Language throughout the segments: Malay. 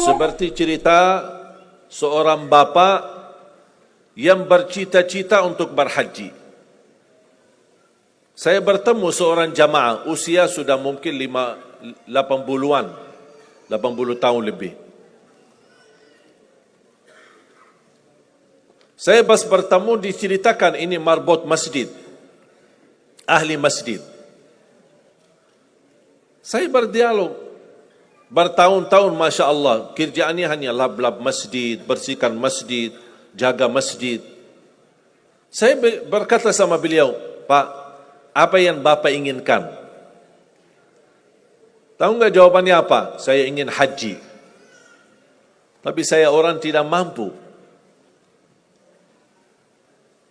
Seperti cerita seorang bapa yang bercita-cita untuk berhaji. Saya bertemu seorang jamaah, usia sudah mungkin 80-an, 80 tahun lebih. Saya pas bertemu diceritakan ini marbot masjid, ahli masjid. Saya berdialog, bertahun-tahun Masya Allah, kerjaannya hanya lap-lap masjid, bersihkan masjid, jaga masjid. Saya berkata sama beliau, Pak, apa yang Bapak inginkan? Tahu enggak jawabannya apa? Saya ingin haji. Tapi saya orang tidak mampu.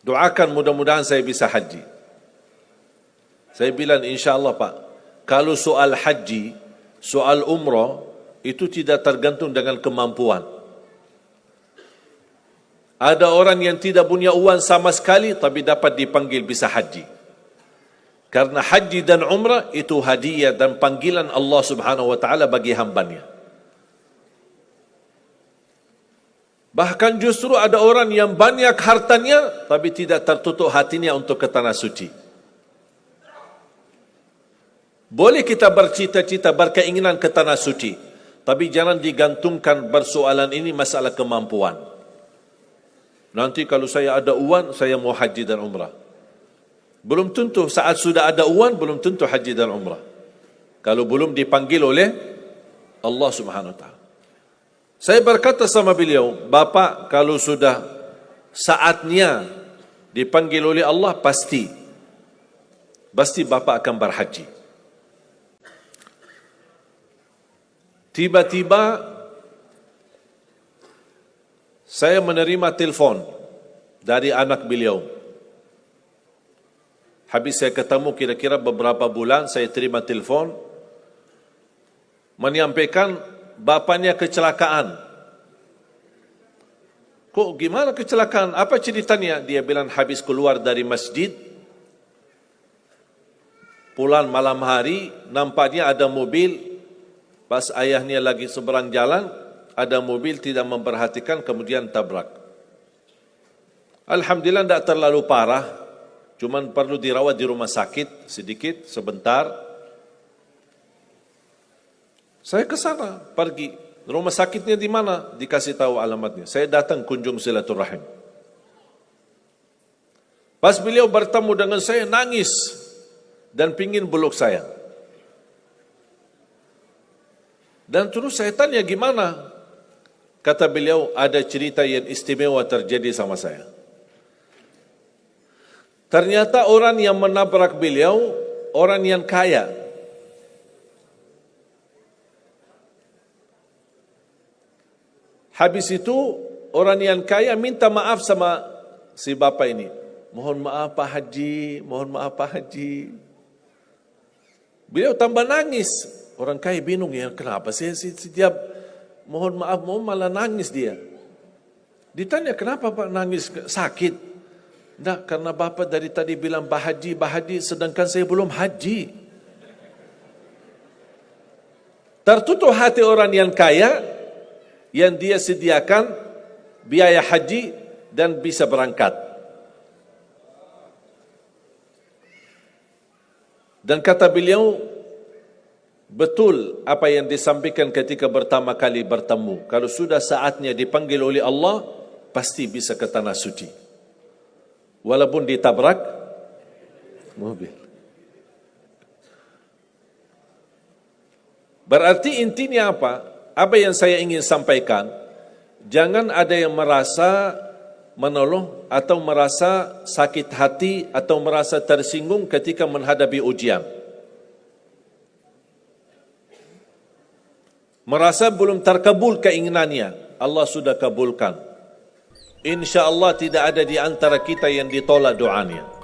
Doakan mudah-mudahan saya bisa haji. Saya bilang insya-Allah Pak, kalau soal haji, soal umrah itu tidak tergantung dengan kemampuan. Ada orang yang tidak punya uang sama sekali tapi dapat dipanggil bisa haji. Karena haji dan umrah itu hadiah dan panggilan Allah Subhanahu wa taala bagi hambanya. Bahkan justru ada orang yang banyak hartanya tapi tidak tertutup hatinya untuk ke tanah suci. Boleh kita bercita-cita, berkeinginan ke tanah suci, tapi jangan digantungkan persoalan ini masalah kemampuan. Nanti kalau saya ada uang, saya mau haji dan umrah. Belum tentu saat sudah ada uang, belum tentu haji dan umrah. Kalau belum dipanggil oleh Allah Subhanahu wa taala. Saya berkata sama beliau, Bapak kalau sudah saatnya dipanggil oleh Allah, pasti Bapak akan berhaji. Tiba-tiba saya menerima telefon dari anak beliau. Habis saya ketemu kira-kira beberapa bulan, saya terima telefon menyampaikan bapaknya kecelakaan. Kok gimana kecelakaan? Apa ceritanya? Dia bilang habis keluar dari masjid, pulang malam hari, nampaknya ada mobil, pas ayahnya lagi seberang jalan, ada mobil tidak memperhatikan, kemudian tabrak. Alhamdulillah tidak terlalu parah, cuman perlu dirawat di rumah sakit sedikit, sebentar. Saya ke sana, pergi. Rumah sakitnya di mana? Dikasih tahu alamatnya. Saya datang kunjung silaturahim. Pas beliau bertemu dengan saya, nangis dan pingin peluk saya. Dan terus saya tanya gimana? Kata beliau, ada cerita yang istimewa terjadi sama saya. Ternyata orang yang menabrak beliau, orang yang kaya. Habis itu orang yang kaya minta maaf sama si bapak ini. Mohon maaf Pak Haji, mohon maaf Pak Haji. Beliau tambah nangis. Orang kaya bingung ya, kenapa sih setiap mohon maaf malah nangis dia. Ditanya kenapa Pak nangis, sakit? Enggak, karena bapak dari tadi bilang Pak Haji, sedangkan saya belum haji. Tertutup hati orang yang kaya, yang dia sediakan biaya haji dan bisa berangkat. Dan kata beliau, betul apa yang disampaikan ketika pertama kali bertemu. Kalau sudah saatnya dipanggil oleh Allah, pasti bisa ke tanah suci. Walaupun ditabrak mobil. Berarti intinya apa? Apa yang saya ingin sampaikan, jangan ada yang merasa menolong atau merasa sakit hati atau merasa tersinggung ketika menghadapi ujian. Merasa belum terkabul keinginannya, Allah sudah kabulkan. InsyaAllah tidak ada di antara kita yang ditolak doanya.